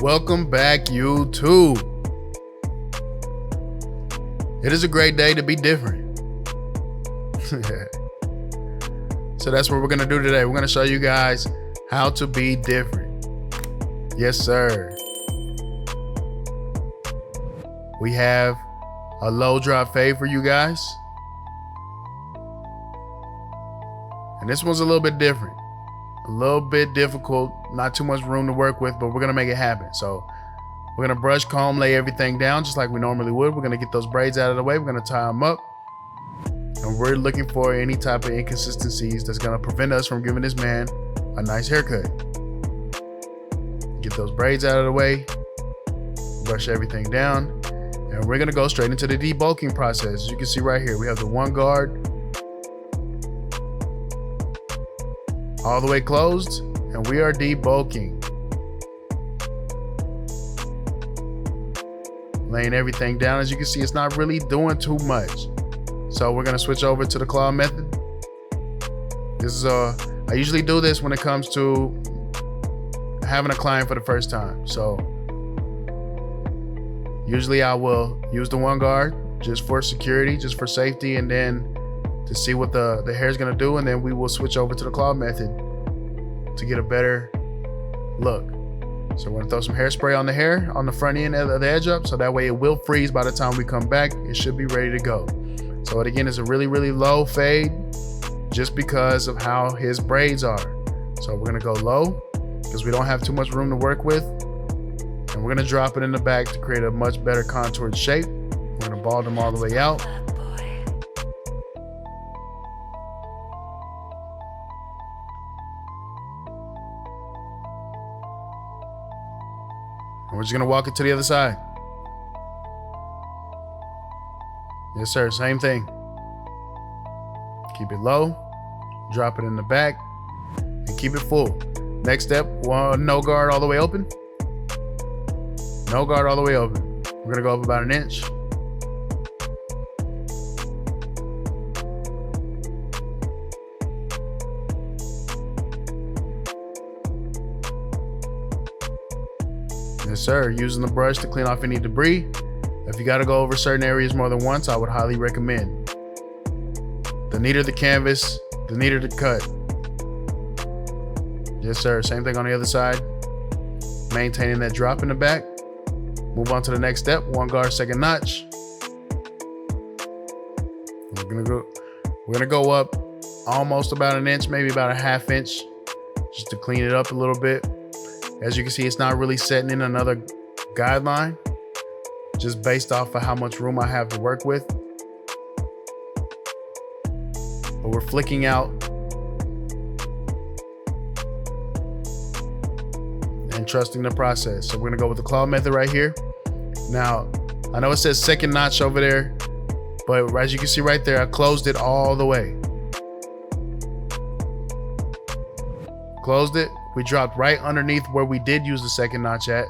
Welcome back, YouTube. It is a great day to be different. So that's what we're going to do today. We're going to show you guys how to be different. Yes, sir. We have a low drop fade for you guys. And this one's a little bit different. A little bit difficult, not too much room to work with, but we're going to make it happen. So we're going to brush, comb, lay everything down just like we normally would. We're going to get those braids out of the way. We're going to tie them up. And we're looking for any type of inconsistencies that's going to prevent us from giving this man a nice haircut. Get those braids out of the way. Brush everything down. And we're going to go straight into the debulking process. As you can see right here, we have the one guard all the way closed, and we are debulking. Laying everything down. As you can see, it's not really doing too much. So we're gonna switch over to the claw method. This is I usually do this when it comes to having a client for the first time. So usually I will use the one guard just for security, just for safety, and then to see what the hair is going to do, and then we will switch over to the claw method to get a better look. So we're going to throw some hairspray on the hair on the front end of the edge up, so that way it will freeze by the time we come back. It should be ready to go. So it again is a really, really low fade just because of how his braids are. So we're going to go low because we don't have too much room to work with, and we're going to drop it in the back to create a much better contoured shape. We're going to bald them all the way out. And we're just gonna walk it to the other side. Yes, sir, same thing. Keep it low, drop it in the back, and keep it full. Next step, no guard all the way open. No guard all the way open. We're gonna go up about 1 inch. Yes, sir. Using the brush to clean off any debris. If you got to go over certain areas more than once, I would highly recommend. The neater the canvas, the neater the cut. Yes, sir. Same thing on the other side. Maintaining that drop in the back. Move on to the next step. One guard, second notch. We're gonna go up almost about 1 inch, maybe about 1/2 inch, just to clean it up a little bit. As you can see, it's not really setting in another guideline, just based off of how much room I have to work with. But we're flicking out and trusting the process. So we're gonna go with the claw method right here. Now, I know it says second notch over there, but as you can see right there, I closed it all the way. Closed it. We dropped right underneath where we did use the second notch at.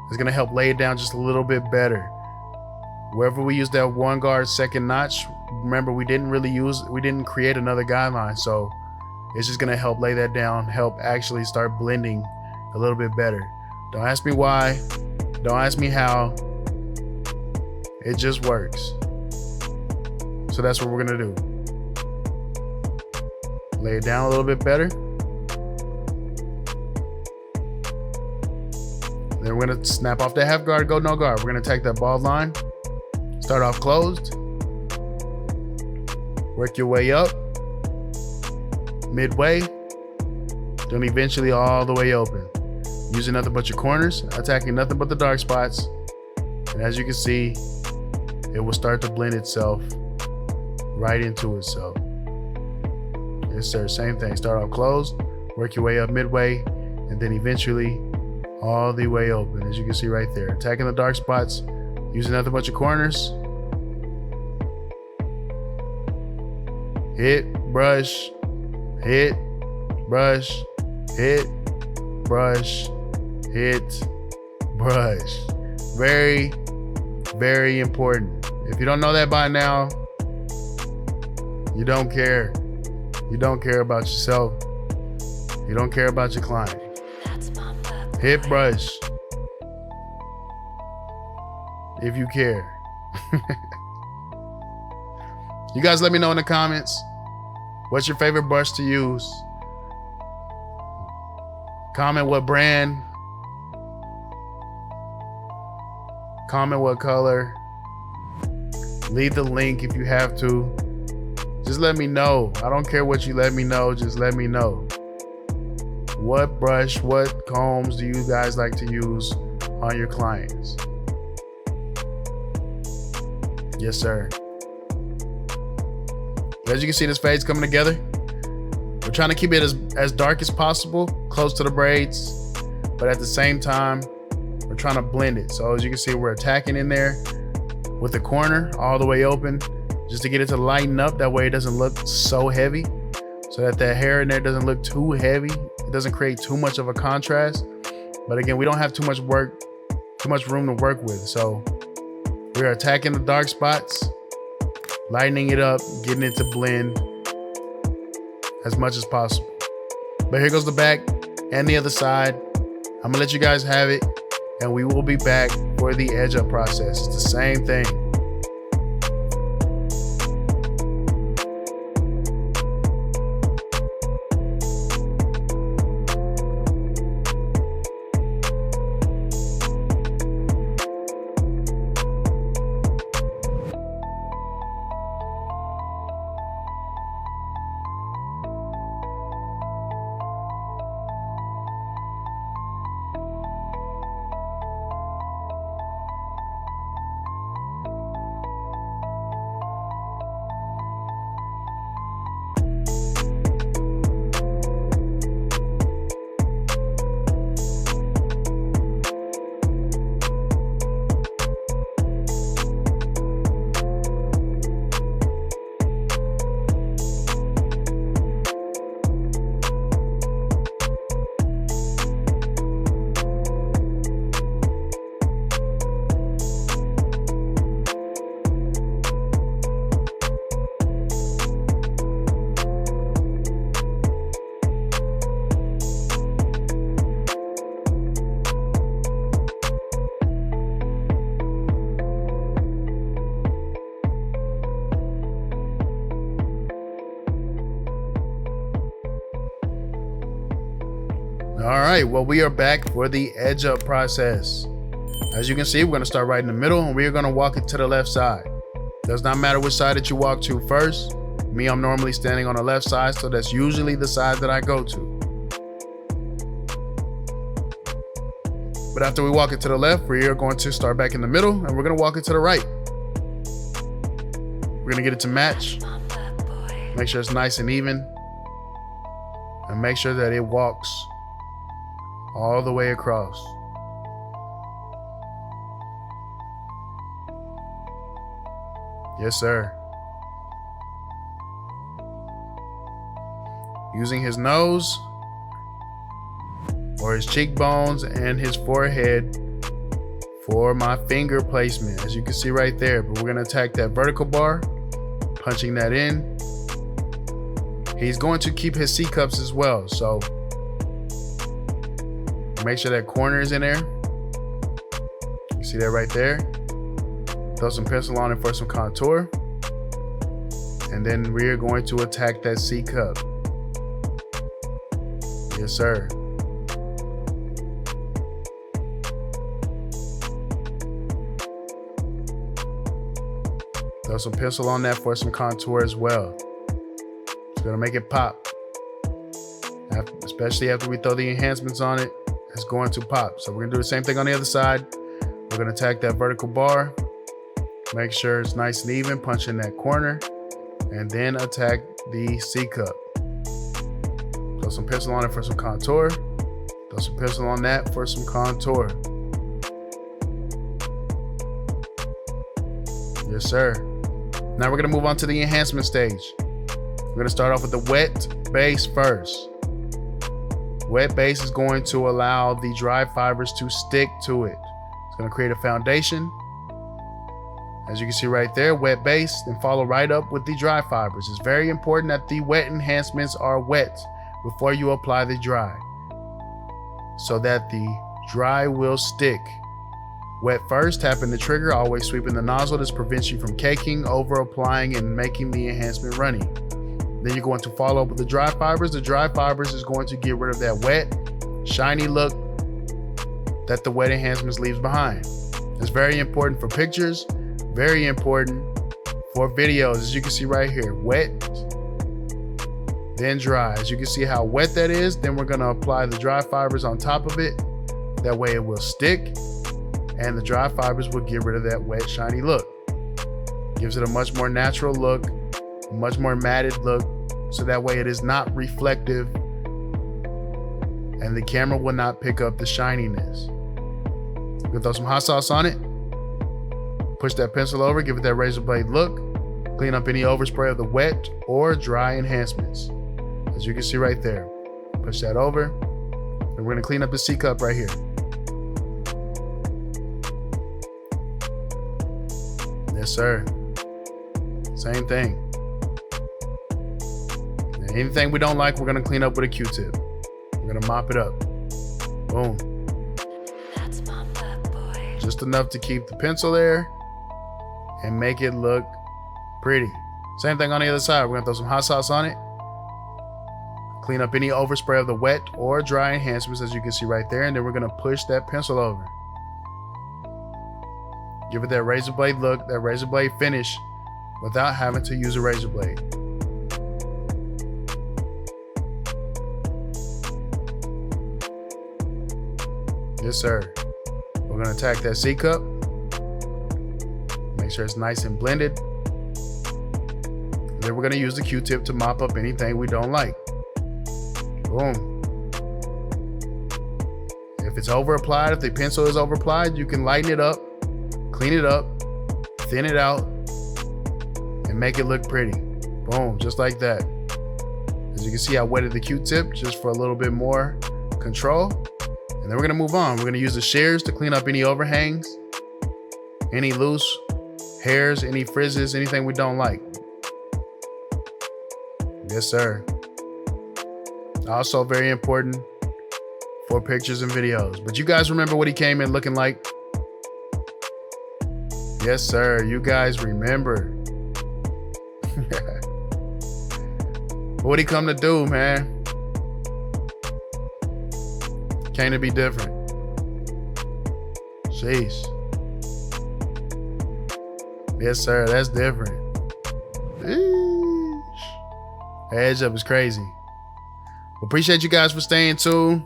It's gonna help lay it down just a little bit better. Wherever we used that one guard second notch, remember we didn't create another guideline. So it's just gonna help lay that down, help actually start blending a little bit better. Don't ask me why, don't ask me how, it just works. So that's what we're gonna do. Lay it down a little bit better. Then we're gonna snap off that half guard, go no guard. We're gonna take that bald line, start off closed, work your way up, midway, then eventually all the way open. Using nothing but your corners, attacking nothing but the dark spots. And as you can see, it will start to blend itself right into itself. Yes, sir, same thing. Start off closed, work your way up midway, and then eventually all the way open, as you can see right there. Attacking the dark spots, using nothing but your corners. Hit, brush, hit, brush, hit, brush, hit, brush. Very, very important. If you don't know that by now, you don't care. You don't care about yourself. You don't care about your client. Hit brush if you care. You guys let me know in the comments, what's your favorite brush to use? Comment what brand. Comment what color. Leave the link if you have to. Just let me know. I don't care what you let me know. Just let me know. What brush, what combs do you guys like to use on your clients? Yes, sir. As you can see, this fade's coming together. We're trying to keep it as dark as possible, close to the braids, but at the same time, we're trying to blend it. So as you can see, we're attacking in there with the corner all the way open, just to get it to lighten up. That way it doesn't look so heavy, so that hair in there doesn't look too heavy. It doesn't create too much of a contrast. But again, we don't have too much room to work with. So we're attacking the dark spots, lightening it up, getting it to blend as much as possible. But here goes the back and the other side. I'm gonna let you guys have it, and we will be back for the edge up process. It's the same thing. All right, well, we are back for the edge up process. As you can see, we're gonna start right in the middle, and we're gonna walk it to the left side. Does not matter which side that you walk to first. Me, I'm normally standing on the left side, so that's usually the side that I go to. But after we walk it to the left, we are going to start back in the middle, and we're gonna walk it to the right. We're gonna get it to match. Make sure it's nice and even, and make sure that it walks all the way across. Yes, sir. Using his nose or his cheekbones and his forehead for my finger placement, as you can see right there. But we're gonna attack that vertical bar, punching that in. He's going to keep his C-cups as well, so make sure that corner is in there. You see that right there? Throw some pencil on it for some contour. And then we're going to attack that C-cup. Yes, sir. Throw some pencil on that for some contour as well. It's gonna make it pop. Especially after we throw the enhancements on it, it's going to pop. So we're gonna do the same thing on the other side. We're gonna attack that vertical bar. Make sure it's nice and even, punch in that corner, and then attack the C-cup. Throw some pencil on it for some contour. Throw some pencil on that for some contour. Yes, sir. Now we're gonna move on to the enhancement stage. We're gonna start off with the wet base first. Wet base is going to allow the dry fibers to stick to it. It's gonna create a foundation. As you can see right there, wet base, then follow right up with the dry fibers. It's very important that the wet enhancements are wet. before you apply the dry, so that the dry will stick. Wet first, tapping the trigger, always sweeping the nozzle. This prevents you from caking, over applying, and making the enhancement runny. Then you're going to follow up with the dry fibers. The dry fibers is going to get rid of that wet, shiny look that the wet enhancements leaves behind. It's very important for pictures, very important for videos. As you can see right here, wet, then dry. As you can see how wet that is, then we're gonna apply the dry fibers on top of it. That way it will stick, and the dry fibers will get rid of that wet, shiny look. Gives it a much more natural look, much more matted look, so that way it is not reflective and the camera will not pick up the shininess. We're gonna throw some hot sauce on it. Push that pencil over, give it that razor blade look. Clean up any overspray of the wet or dry enhancements. As you can see right there. Push that over. And we're gonna clean up the C cup right here. Yes, sir. Same thing. And anything we don't like, we're gonna clean up with a Q-tip. We're gonna mop it up. Boom. That's mop up, boy. Just enough to keep the pencil there and make it look pretty. Same thing on the other side. We're gonna throw some hot sauce on it. Clean up any overspray of the wet or dry enhancements, as you can see right there, and then we're gonna push that pencil over. Give it that razor blade look, that razor blade finish, without having to use a razor blade. Yes, sir. We're gonna attack that C cup. Make sure it's nice and blended. And then we're gonna use the Q-tip to mop up anything we don't like. Boom. If it's over applied, if the pencil is over applied, you can lighten it up, clean it up, thin it out, and make it look pretty. Boom, just like that. As you can see, I wetted the Q-tip just for a little bit more control. And then we're gonna move on. We're gonna use the shears to clean up any overhangs, any loose hairs, any frizzes, anything we don't like. Yes, sir. Also very important for pictures and videos. But you guys remember what he came in looking like? Yes, sir. You guys remember. What'd he come to do, man? Came to be different. Jeez. Yes, sir. That's different. Eesh. Edge up is crazy. Appreciate you guys for staying tuned.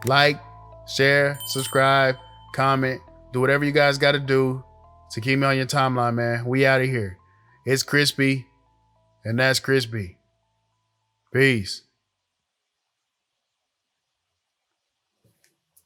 Like, share, subscribe, comment, do whatever you guys got to do to keep me on your timeline, man. We out of here. It's Kriispy, and that's Kriispy. Peace.